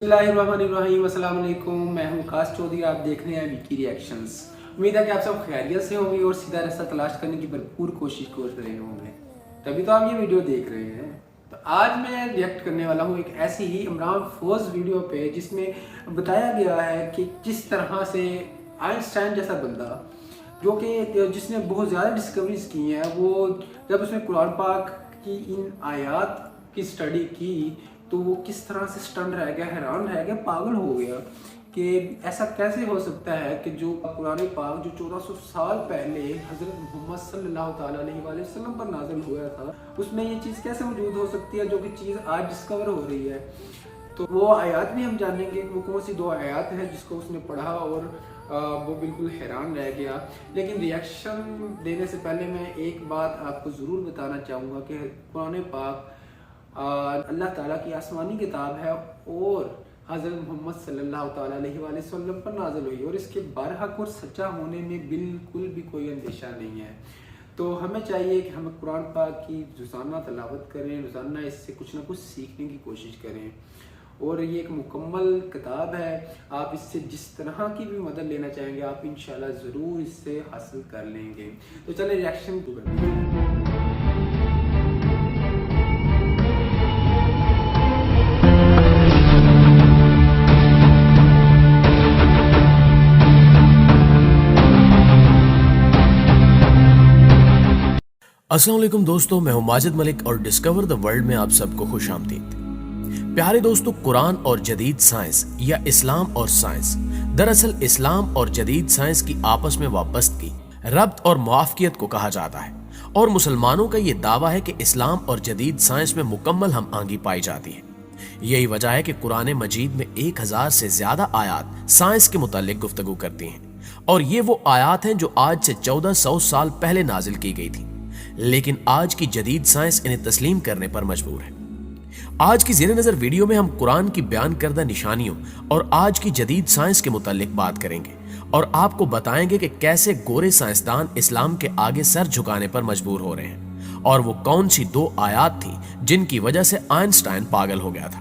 बिस्मिल्लाहिर्रहमानिर्रहीम, अस्सलाम वालेकुम। मैं हूं काश चौधरी, आप देख रहे हैं विकी रिएक्शंस। उम्मीद है कि आप सब खैरियत से होंगे और सीधा रास्ता तलाश करने की भरपूर कोशिश कर रहे होंगे, तभी तो आप ये वीडियो देख रहे हैं। तो आज मैं रिएक्ट करने वाला हूं एक ऐसी ही इमरान फोर्स वीडियो पे जिसमें बताया गया है कि किस तरह से आइंस्टाइन जैसा बंदा जो कि जिसने बहुत ज़्यादा डिस्कवरीज की हैं, वो जब उसने कुरान पाक की इन आयात की स्टडी की तो वो किस तरह से स्टन रह गया, हैरान रह गया, पागल हो गया कि ऐसा कैसे हो सकता है कि जो कुरान पाक जो 1400 साल पहले हज़रत मोहम्मद सल्लल्लाहु अलैहि वसल्लम पर नाज़िल हुआ था, उसमें ये चीज़ कैसे मौजूद हो सकती है जो कि चीज़ आज डिस्कवर हो रही है। तो वो आयात भी हम जानेंगे, वो कौन सी दो आयात हैं जिसको उसने पढ़ा और वो बिल्कुल हैरान रह गया। लेकिन रिएक्शन देने से पहले मैं एक बात आपको ज़रूर बताना चाहूँगा कि कुरान पाक अल्लाह ताला की आसमानी किताब है और हज़रत मोहम्मद सल्लल्लाहु अलैहि वसल्लम पर नाज़िल हुई और इसके बरहक और सच्चा होने में बिल्कुल भी कोई अंदेशा नहीं है। तो हमें चाहिए कि हम कुरान पाक की रोज़ाना तलावत करें, रोज़ाना इससे कुछ ना कुछ सीखने की कोशिश करें। और ये एक मुकम्मल किताब है, आप इससे जिस तरह की भी मदद लेना चाहेंगे आप इंशाल्लाह ज़रूर इससे हासिल कर लेंगे। तो चले रिएक्शन करते हैं। अस्सलाम वालेकुम दोस्तों, मैं हूं माजिद मलिक और डिस्कवर द वर्ल्ड में आप सबको खुश आमदीद। प्यारे दोस्तों, कुरान और जदीद साइंस या इस्लाम और साइंस, दरअसल इस्लाम और जदीद साइंस की आपस में वाबस्तगी, रब्त और मुआफकियत को कहा जाता है और मुसलमानों का ये दावा है कि इस्लाम और जदीद साइंस में मुकम्मल हम आंगी पाई जाती है। यही वजह है कि कुरान मजीद में 1000 से ज्यादा आयात साइंस के मुतालिक गुफ्तगू करती हैं और ये वो आयात हैं जो आज से 1400 साल पहले नाजिल की गई थी, लेकिन आज की जदीद साइंस इन्हें तस्लीम करने पर मजबूर है। आज की ज़ेरे नज़र वीडियो में हम कुरान की बयान करदा निशानियों और आज की जदीद साइंस के मुतालिक बात करेंगे और आपको बताएंगे कि कैसे गोरे साइंसदान इस्लाम के आगे सर झुकाने पर मजबूर हो रहे हैं और वो कौन सी दो आयात थी जिनकी वजह से आइंस्टाइन पागल हो गया था।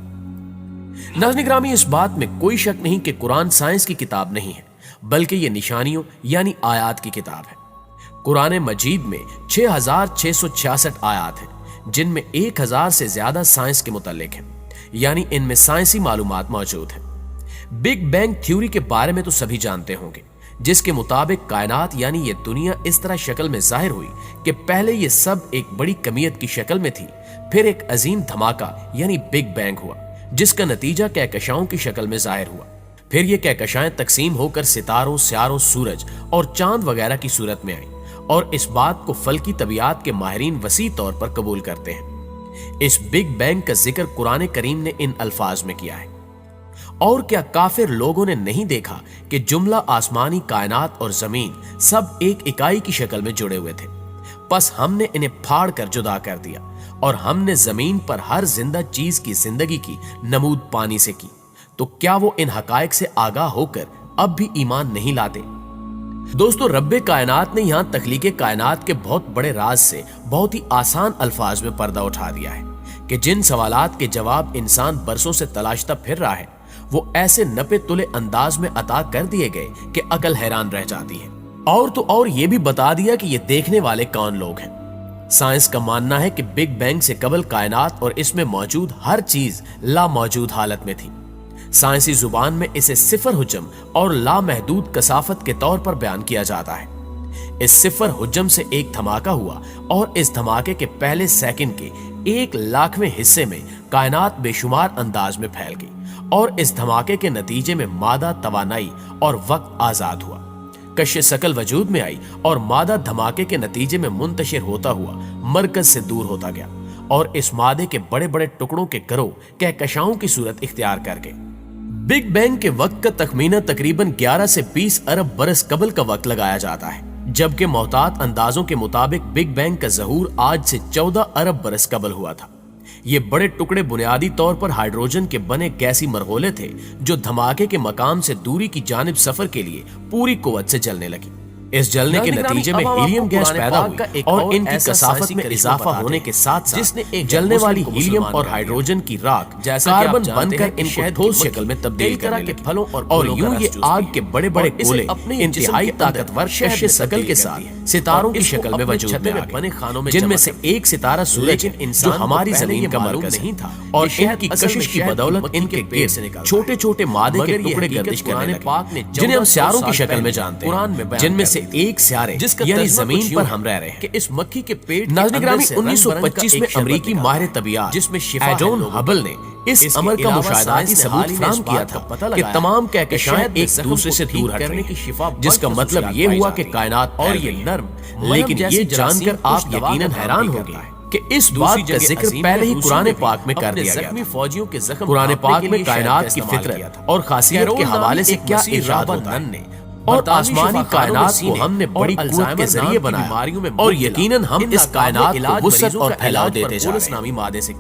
नाज़रीन ग्रामी, इस बात में कोई शक नहीं कि कुरान साइंस की किताब नहीं है, बल्कि ये निशानियों यानी आयात की किताब है। कुरान मजीद में 6666 आयात हैं जिनमें 1000 से ज्यादा साइंस के मुतालिक हैं, यानी इनमें साइंसी मालूमात मौजूद हैं। बिग बैंग थ्योरी के बारे में तो सभी जानते होंगे, जिसके मुताबिक कायनात यानी ये दुनिया इस तरह शक्ल में जाहिर हुई कि पहले ये सब एक बड़ी कमियत की शक्ल में थी, फिर एक अजीम धमाका यानी बिग बैंग हुआ जिसका नतीजा कहकशाओं की शक्ल में जाहिर हुआ। फिर ये कहकशाएं तकसीम होकर सितारों, स्यारों, सूरज और चांद वगैरह की सूरत में आई और इस बात को फल्की तबियात के माहिरीन वसी तौर पर कबूल करते हैं। इस बिग बैंग का जिक्र कुरान करीम ने इन अल्फाज में किया है। और क्या काफिर लोगों ने नहीं देखा कि जुमला आसमानी कायनात और जमीन सब एक इकाई की शक्ल में जुड़े हुए थे, बस हमने इन्हें फाड़ कर जुदा कर दिया और हमने जमीन पर हर जिंदा चीज की जिंदगी की नमूद पानी से की। तो क्या वो इन हकायक से आगाह होकर अब भी ईमान नहीं लाते? दोस्तों, रब्बे कायनात ने यहां तख्लीके कायनात के बहुत बड़े राज से बहुत ही आसान अल्फाज में पर्दा उठा दिया है कि जिन सवालात के जवाब इंसान बरसों से तलाशता फिर रहा है वो ऐसे नपे तुले अंदाज में अता कर दिए गए कि अकल हैरान रह जाती है। और तो और ये भी बता दिया कि ये देखने वाले कौन लोग हैं। साइंस का मानना है कि बिग बैंग से कबल कायनात और इसमें मौजूद हर चीज लामौजूद हालत में थी। साइंसी जुबान में इसे सिफर हुज्जम और लामहदूद कसाफत के तौर पर बयान किया जाता है। इस सिफर हुज्जम से एक धमाका हुआ और इस धमाके के पहले सेकंड के 1,00,000वें हिस्से में कायनात बेशुमार अंदाज में फैल गई और इस धमाके के नतीजे में मादा, तवानाई और वक्त आजाद हुआ। कश्य शकल वजूद में आई और मादा धमाके के नतीजे में मुंतशिर होता हुआ मरकज से दूर होता गया और इस मादे के बड़े बड़े टुकड़ों के गिरोह कहकशाओं की सूरत इख्तियार कर गए। बिग बैंग के वक्त का तखमीना तकरीबन 11 से 20 अरब बरस कबल का वक्त लगाया जाता है, जबकि मोहतात अंदाजों के मुताबिक बिग बैंग का ज़हूर आज से 14 अरब बरस कबल हुआ था। ये बड़े टुकड़े बुनियादी तौर पर हाइड्रोजन के बने गैसी मरगोले थे जो धमाके के मकाम से दूरी की जानिब सफर के लिए पूरी कुव्वत से जलने लगी। इस जलने के नतीजे में हीलियम गैस पैदा हुई और इनकी कसाफत में इजाफा होने के साथ साथ जलने वाली हीलियम और हाइड्रोजन की राख कार्बन बनकर इनको ठोस शक्ल में तब्दील करने लगी और यूं ये आग के बड़े बड़े गोले इंतहाई ताकतवर कश्य शकल के साथ सितारों की शक्ल में वजूद में आ गए, जिनमें से एक सितारा सूरज जो हमारी जमीन का मरकज नहीं था और इनकी कशिश की बदौलत इनके गिर्द छोटे छोटे मादे के टुकड़े गर्दिश करने लगे, जिन्हें हम सियारों की शक्ल में जानते हैं, जिनमें से एक सियारे यानी जमीन पर हम रह रहे हैं। इस मक्खी के पेट नाज़रीन गिरामी 1925 में अमेरिकी माहिर तबियात एडोन हबल ने इस अमर का मुशाहिदाती सबूत फराहम किया था कि तमाम कहकशां एक दूसरे से दूर हट रही हैं, जिसका मतलब ये हुआ कि कायनात और ये नर्म। लेकिन ये जानकर आप यकीनन हैरान होंगे कि इस बात का जिक्र पहले ही कुरान पाक में कर दिया गया फौजियों के जख्म कुरान पाक में कायनात की फितरत और खासियत के हवाले से क्या इरशाद होता है और आसमानी कायनात को हमने बड़ी कुव्वत के जरिए बनाया और यकीनन हम इस कायनात को वुसअत और फैलाव देते जा रहे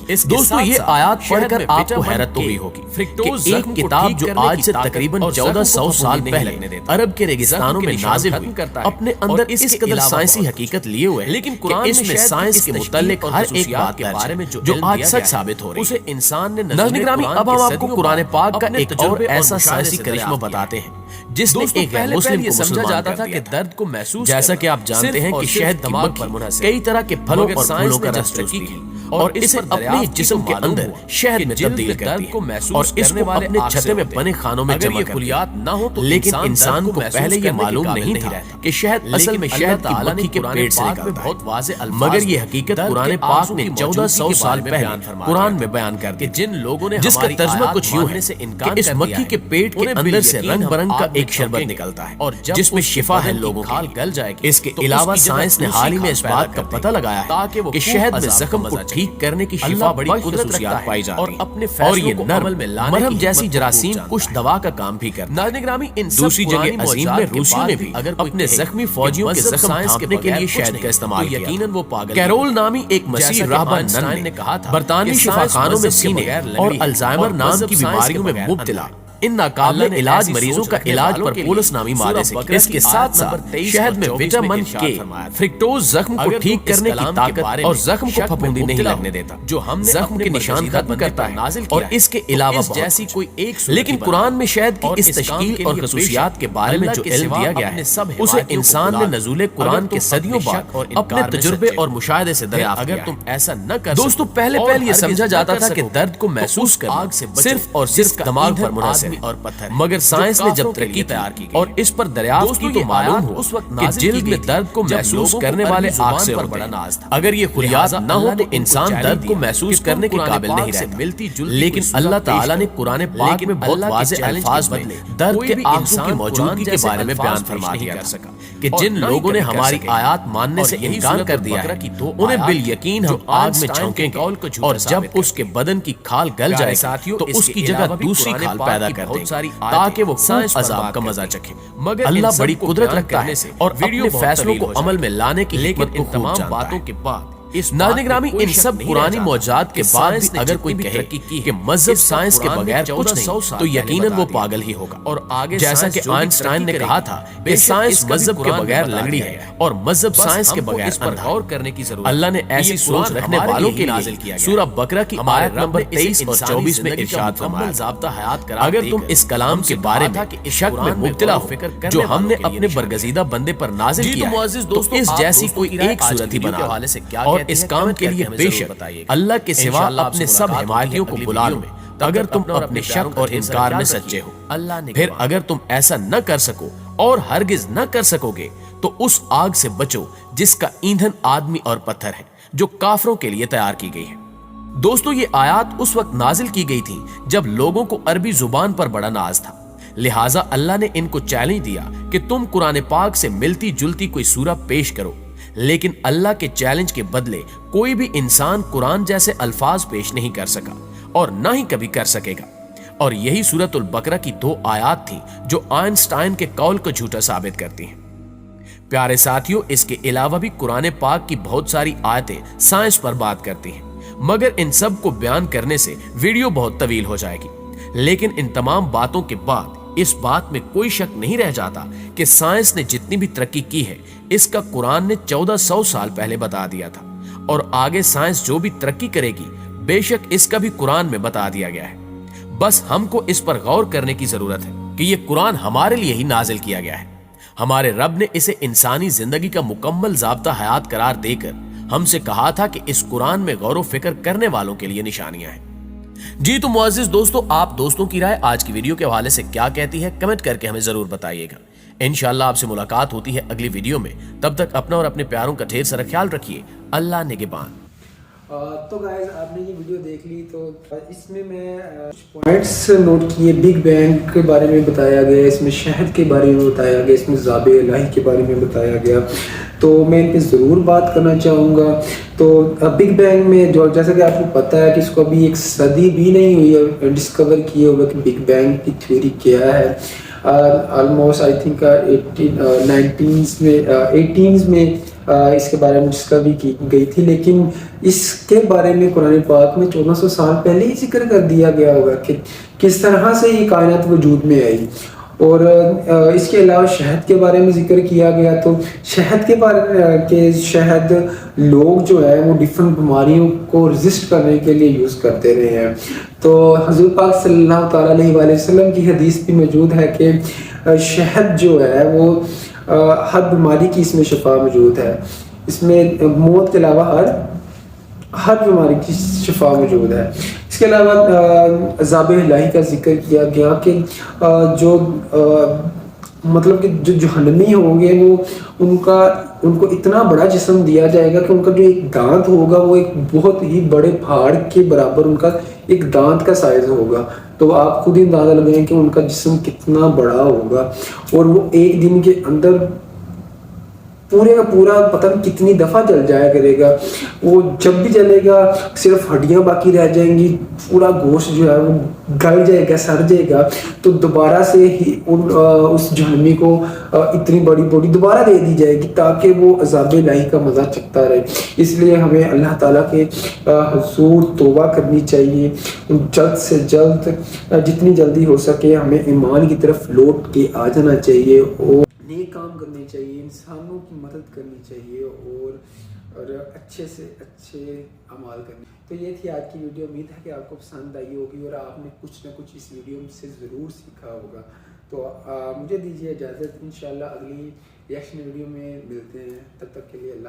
हैं। दोस्तों ये आयत पढ़कर आपको हैरत तो हुई होगी कि एक किताब जो आज से तकरीबन 1400 साल पहले अरब के रेगिस्तानों में नाजिल हुई अपने अंदर इस कदर साइंसी हकीकत लिए हुए, लेकिन कुरान इसमें साइंस के मुताल्लिक हर एक बात के बारे में जो आज सच साबित हो रही है उसे इंसान ने नाज़रीन गिरामी अब हम आपको कुरान पाक का एक और ऐसा साइंसी करिश्मा बताते हैं जिसने एक मुस्लिम को समझा जाता था कि दर्द को महसूस, जैसा कि आप जानते हैं कि शहद की मक्खी कई तरह के फलों और फूलों का रस चूसती है और इसे अपने जिस्म के अंदर शहद में तब्दील करती है और इसको अपने छते में बने खानों में जमा करती है। लेकिन इंसान को पहले ये मालूम नहीं था कि शहद असल में शहद की मक्खी के पेट से निकलता है, मगर ये हकीकत कुरान पाक ने 1400 साल पहले कुरान में बयान कर दी, जिन लोगों ने जिसका तर्जुमा कुछ यूं है कि इस मक्खी के पेट के अंदर से रंग बरंग का एक शरबत निकलता है और जिसमें शिफा है लोगों की गल जाएगी। इसके अलावा साइंस ने हाल ही में इस बात का पता लगाया है कि शहद में जख्म को ठीक करने की शिफा बड़ी खुसूसियात पाई जाती है और ये नर्म मरहम जैसी जरासीम कुछ दवा का काम भी करता है। दूसरी जगह अजीम में रूसियों ने भी अपने जख्मी फौजियों के जख्म ढांपने के लिए शहद का इस्तेमाल किया। यकीनन वो पागल कैरोल नामी एक मसीह राहबर नन ने कहा था बरतानवी शिफाखानों में सीने और अल्जाइमर नाम की बीमारियों में मुब्तला इन नाकाबिल इलाज मरीजों का इलाज परपोलस नामी मादे से इसके साथ साथ शहद में विटामिन के फ्रिक्टोज जख्म को ठीक करने की ताकत और जख्म को फफूंदी नहीं लगने देता, जो हमने जख्म के निशान खत्म करता है और इसके अलावा जैसी कोई एक। लेकिन कुरान में शहद की इस तशकील और खसूसियात के बारे में जो इल्म दिया गया है उसे इंसान ने नज़ूल कुरान के सदियों बाद अपने तजुर्बे और मुशाहिदे से दरियाफ्त किया। अगर तुम ऐसा न कर दोस्तों पहले ये समझा जाता था कि दर्द को महसूस करना सिर्फ और सिर्फ दिमाग पर मुनहसर और पत्थर, मगर साइंस ने जब तरक्की तैयार की और इस पर दरियाफ्त की तो मालूम हो उस वक्त कि जिल्द में दर्द को महसूस करने वाले आग से बड़ा नाज था। अगर ये खुलियात न हो तो इंसान दर्द को महसूस करने के काबिल नहीं रहता। लेकिन अल्लाह ताला ने कुरान पाक में बहुत वाज़ेह अल्फाज में दर्द के आंसू की मौजूदगी के बारे में बयान फरमा दिया कि जिन लोगों ने हमारी आयात मानने से इनकार कर दिया है उन्हें बिल यकीन हम आग में झोंकेंगे और जब उसके बदन की खाल गल जाएगी तो उसकी जगह दूसरी खाल पैदा कर देंगे ताकि वो खूब अजाब का मजा चखे। मगर अल्लाह बड़ी कुदरत रखता है और अपने फैसलों को अमल में लाने की हिकमत को तमाम बातों के बाद नाज़रीन गिरामी इन सब पुरानी मौजूदात के बाद भी अगर कोई कहे कि मजहब साइंस के बगैर कुछ नहीं तो यकीनन वो पागल ही होगा। और आगे जैसा कि आइंस्टाइन ने कहा था कि साइंस मजहब के बगैर लंगड़ी है और मजहब साइंस के बगैर गौर करने की जरूरत। अल्लाह ने ऐसी सोच रखने वालों के लिए सूरह बकरा की आयत नंबर 23 और 24 में इरशाद फरमाया, अगर तुम इस कलाम के बारे में शक में मुब्तला हो जो हमने अपने बरगजीदा बंदे पर नाज़िल किया है तो इस जैसी कोई एक सूरत ही बना और इस काम के लिए बेशक अल्लाह के सिवा अपने सब हिमायतियों को बुला लो अगर तुम अपने शक और इनकार में सच्चे हो। अल्लाह ने फिर अगर तुम ऐसा न कर सको और हरगिज न कर सकोगे तो उस आग से बचो जिसका ईंधन आदमी और पत्थर है जो काफरों के लिए तैयार की गई है। दोस्तों ये आयत उस वक्त नाजिल की गई थी जब लोगों को अरबी जुबान पर बड़ा नाज था, लिहाजा अल्लाह ने इनको चैलेंज दिया कि तुम कुरान पाक से मिलती जुलती कोई सूरह पेश करो। लेकिन अल्लाह के चैलेंज के बदले कोई भी इंसान कुरान जैसे अल्फाज पेश नहीं कर सका और न ही कभी कर सकेगा। और यही सूरतुल बकरा की 2 आयत थी जो आइंस्टाइन के कौल को झूठा साबित करती हैं। प्यारे साथियों, इसके अलावा भी कुरान पाक की बहुत सारी आयतें साइंस पर बात करती हैं, मगर इन सब को बयान करने से वीडियो बहुत तवील हो जाएगी। लेकिन इन तमाम बातों के बाद इस बात में कोई शक नहीं रह जाता कि साइंस ने जितनी भी तरक्की की है इसका कुरान ने 1400 साल पहले बता दिया था, और आगे साइंस जो भी तरक्की करेगी बेशक इसका भी कुरान में बता दिया गया है। बस हमको इस पर गौर करने की जरूरत है कि ये कुरान हमारे लिए ही नाजिल किया गया है। हमारे रब ने इसे इंसानी जिंदगी का मुकम्मल ज़ाब्ता हयात करार देकर हमसे कहा था कि इस कुरान में गौर व फिक्र करने वालों के लिए निशानियां हैं। जी तो मुअज़्ज़िज़ दोस्तों, आप दोस्तों की राय आज की वीडियो के हवाले से क्या कहती है, कमेंट करके हमें जरूर बताइएगा। इंशाअल्लाह आपसे मुलाकात होती है अगली वीडियो में। तब तक अपना और अपने प्यारों का ढेर सारा ख्याल रखिए। अल्लाह निगहबान। तो गाइस, आपने ये वीडियो देख ली, तो इसमें मैं कुछ पॉइंट्स नोट किए। बिग बैंग के बारे में बताया गया, इसमें शहद के बारे में बताया गया, इसमें ज़ाबे इलाही के बारे में बताया गया, तो मैं इन पर ज़रूर बात करना चाहूँगा। तो बिग बैंग में जो, जैसा कि आपको पता है कि इसको अभी एक सदी भी नहीं हुई है डिस्कवर किए हुए कि बिग बैंग की थ्योरी क्या है। ऑलमोस्ट आई थिंक 18s में इसके बारे में डिस्कवरी की गई थी, लेकिन इसके बारे में कुरान पाक में 1400 साल पहले ही जिक्र कर दिया गया होगा कि किस तरह से ये कायनात वजूद में आई। और इसके अलावा शहद के बारे में जिक्र किया गया, तो शहद के बारे के शहद लोग जो है वो डिफरेंट बीमारियों को रेजिस्ट करने के लिए यूज़ करते रहे हैं। तो हुज़ूर पाक सल्लल्लाहु अलैहि वसल्लम की हदीस भी मौजूद है कि शहद जो है वो हर बीमारी की इसमें शफा मौजूद है। इसमें मौत के अलावा हर बीमारी की शफा मौजूद है। इसके अलावा ज़ाबे इलाही का जिक्र किया गया कि मतलब कि जो जहन्नमी होंगे वो उनको इतना बड़ा जिस्म दिया जाएगा कि उनका जो एक दांत होगा वो एक बहुत ही बड़े पहाड़ के बराबर उनका एक दांत का साइज होगा। तो आप खुद ही अंदाजा लगाएं कि उनका जिस्म कितना बड़ा होगा, और वो एक दिन के अंदर पूरे का पूरा पता नहीं कितनी दफ़ा जल जाया करेगा। वो जब भी जलेगा सिर्फ हड्डियां बाकी रह जाएंगी, पूरा गोश्त जो है वो गल जाएगा, सड़ जाएगा। तो दोबारा से ही उस जहन्नमी को इतनी बड़ी बॉडी दोबारा दे दी जाएगी ताकि वो अज़ाब इलाही का मज़ा चखता रहे। इसलिए हमें अल्लाह ताला के हुज़ूर तौबा करनी चाहिए, जल्द से जल्द जितनी जल्दी हो सके हमें ईमान की तरफ लौट के आ जाना चाहिए, और नेक काम करने चाहिए, इंसानों की मदद करनी चाहिए, और अच्छे से अच्छे अमाल करने। तो ये थी आज की वीडियो। उम्मीद है कि आपको पसंद आई होगी और आपने कुछ ना कुछ इस वीडियो से ज़रूर सीखा होगा। तो मुझे दीजिए इजाज़त, इंशाल्लाह अगली रिएक्शन वीडियो में मिलते हैं। तब तक के लिए अल्लाह।